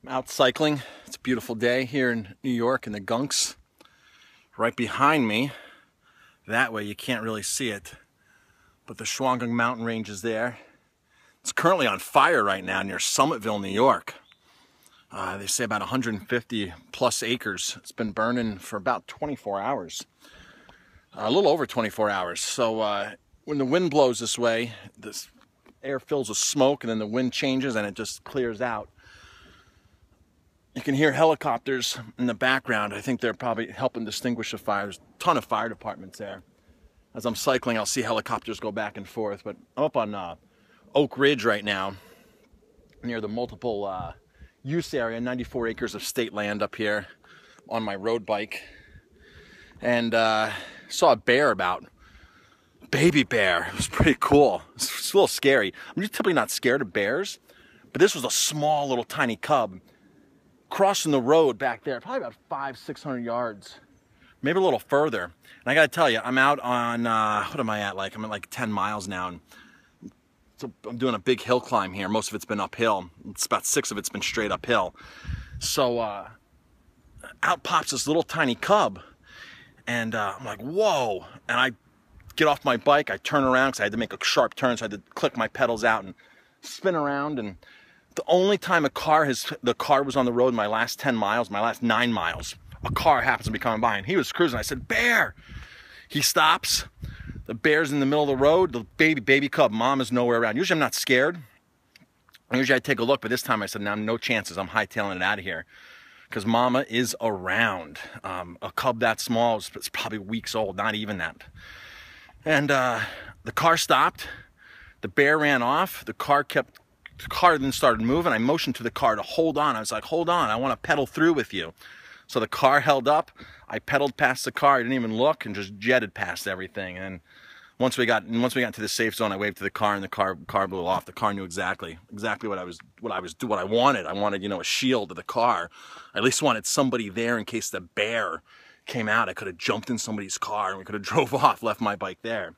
I'm out cycling. It's a beautiful day here in New York in the Gunks. Right behind me, that way you can't really see it, but the Shawangunk mountain range is there. It's currently on fire right now near Summitville, New York. They say about 150 plus acres. It's been burning for about 24 hours. A little over 24 hours. So when the wind blows this way, this air fills with smoke and then the wind changes and it just clears out. You can hear helicopters in the background. I think they're probably helping distinguish the fire. There's a ton of fire departments there. As I'm cycling, I'll see helicopters go back and forth. But I'm up on Oak Ridge right now, near the multiple use area, 94 acres of state land up here on my road bike. And saw a bear about, baby bear. It was pretty cool. It's a little scary. I'm typically not scared of bears, but this was a small little tiny cub crossing the road back there, probably about 500-600 yards, maybe a little further. And I gotta tell you, I'm out on, what am I at, like, I'm at like 10 miles now, and so I'm doing a big hill climb here. Most of it's been uphill. It's about 6 of it's been straight uphill. So out pops this little tiny cub, and I'm like, whoa. And I get off my bike, I turn around, because I had to make a sharp turn, so I had to click my pedals out and spin around. And the only time the car was on the road in my last 10 miles, my last 9 miles, a car happens to be coming by, and he was cruising. I said, bear. He stops. The bear's in the middle of the road. The baby cub, mom is nowhere around. Usually I'm not scared. Usually I take a look, but this time I said, now no chances. I'm hightailing it out of here because mama is around. A cub that small is probably weeks old, not even that. And the car stopped. The bear ran off. The car then started moving. I motioned to the car to hold on. I was like, hold on, I want to pedal through with you. So the car held up. I pedaled past the car. I didn't even look and just jetted past everything. And once we got into the safe zone, I waved to the car, and the car blew off. The car knew exactly what I wanted. I wanted, you know, a shield to the car. I at least wanted somebody there in case the bear came out. I could have jumped in somebody's car and we could have drove off, left my bike there.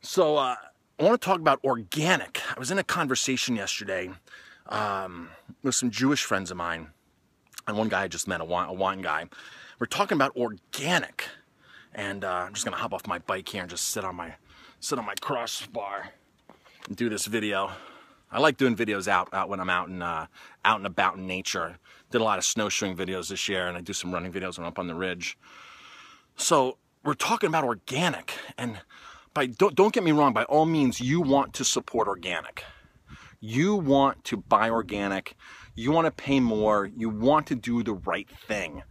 So I want to talk about organic. I was in a conversation yesterday with some Jewish friends of mine, and one guy I just met, a wine guy. We're talking about organic, and I'm just gonna hop off my bike here and just sit on my crossbar and do this video. I like doing videos out when I'm out and about in nature. Did a lot of snowshoeing videos this year, and I do some running videos when I'm up on the ridge. So we're talking about organic, and don't get me wrong, by all means, you want to support organic. You want to buy organic. You want to pay more. You want to do the right thing.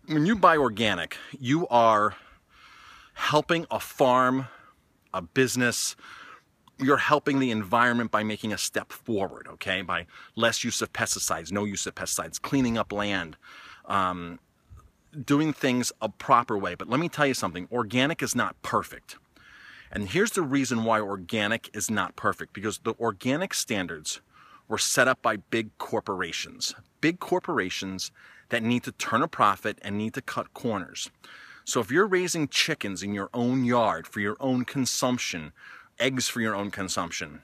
When you buy organic, you are helping a farm, a business. You're helping the environment by making a step forward, okay? By less use of pesticides, no use of pesticides, cleaning up land, doing things a proper way. But let me tell you something, organic is not perfect. And here's the reason why organic is not perfect, because the organic standards were set up by big corporations that need to turn a profit and need to cut corners. So if you're raising chickens in your own yard for your own consumption, eggs for your own consumption,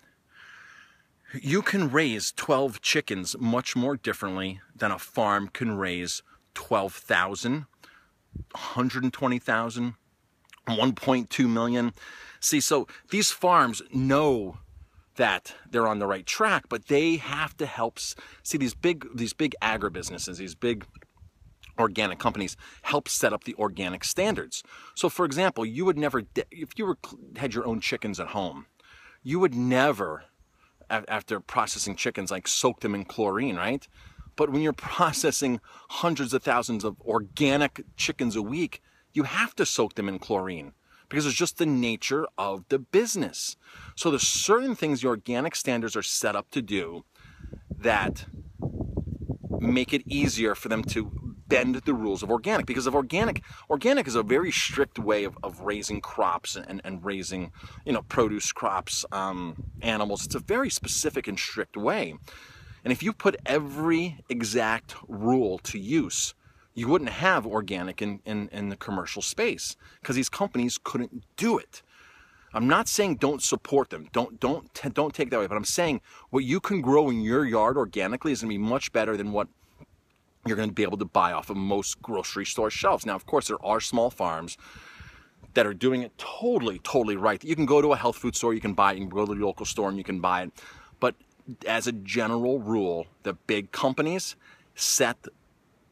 you can raise 12 chickens much more differently than a farm can raise 12,000, 120,000, 1.2 million. See, so these farms know that they're on the right track, but they have to help. See, these big agribusinesses, these big organic companies help set up the organic standards. So, for example, you would never, if you had your own chickens at home, you would never, after processing chickens, like soak them in chlorine, right? But when you're processing hundreds of thousands of organic chickens a week, you have to soak them in chlorine, because it's just the nature of the business. So there's certain things the organic standards are set up to do that make it easier for them to bend the rules of organic. Because of organic is a very strict way of raising crops and raising, you know, produce crops, animals. It's a very specific and strict way. And if you put every exact rule to use, you wouldn't have organic in the commercial space, because these companies couldn't do it. I'm not saying don't support them. Don't take that away. But I'm saying what you can grow in your yard organically is going to be much better than what you're going to be able to buy off of most grocery store shelves. Now, of course, there are small farms that are doing it totally right. You can go to a health food store, you can buy it, you can go to the local store and you can buy it. But as a general rule, the big companies set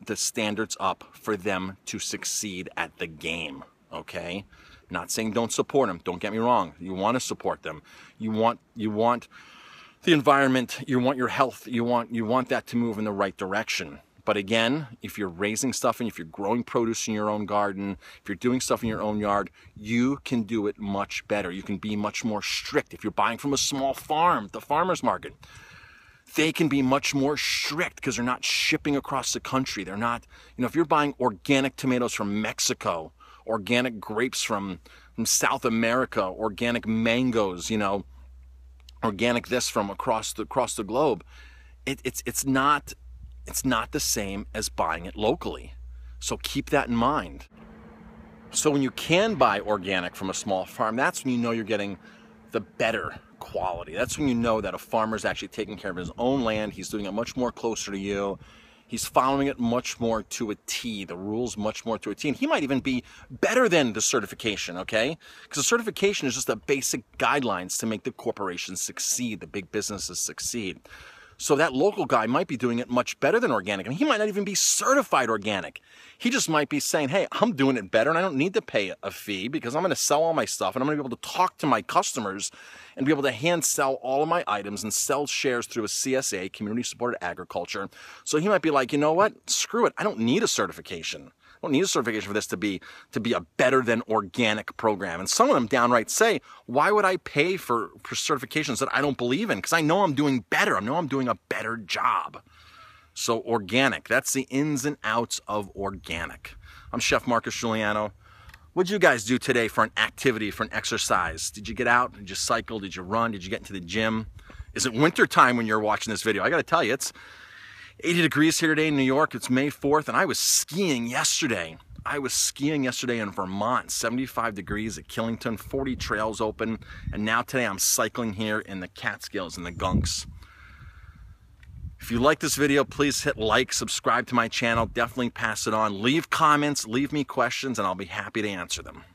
the standards up for them to succeed at the game, okay? Not saying don't support them, don't get me wrong. You want to support them. You want the environment, you want your health, you want that to move in the right direction. But again, if you're raising stuff and if you're growing produce in your own garden, if you're doing stuff in your own yard, you can do it much better. You can be much more strict. If you're buying from a small farm, the farmer's market, they can be much more strict because they're not shipping across the country. They're not, if you're buying organic tomatoes from Mexico, organic grapes from South America, organic mangoes, organic this from across the globe, it's not the same as buying it locally. So keep that in mind. So when you can buy organic from a small farm, that's when you know you're getting the better quality. That's when you know that a farmer's actually taking care of his own land. He's doing it much more closer to you. He's following it much more to a T, the rules much more to a T. And he might even be better than the certification, okay? Because the certification is just the basic guidelines to make the corporations succeed, the big businesses succeed. So that local guy might be doing it much better than organic. And he might not even be certified organic. He just might be saying, hey, I'm doing it better and I don't need to pay a fee because I'm going to sell all my stuff and I'm going to be able to talk to my customers and be able to hand sell all of my items and sell shares through a CSA, community supported agriculture. So he might be like, you know what? Screw it. I don't need a certification. I don't need a certification for this to be a better than organic program. And some of them downright say, why would I pay for certifications that I don't believe in? Because I know I'm doing better. I know I'm doing a better job. So organic, that's the ins and outs of organic. I'm Chef Marcus Guiliano. What'd you guys do today for an activity, for an exercise? Did you get out? Did you cycle? Did you run? Did you get into the gym? Is it winter time when you're watching this video? I gotta tell you, it's 80 degrees here today in New York. It's May 4th, and I was skiing yesterday. In Vermont, 75 degrees at Killington, 40 trails open, and now today I'm cycling here in the Catskills and the Gunks. If you like this video, please hit like, subscribe to my channel, definitely pass it on. Leave comments, leave me questions, and I'll be happy to answer them.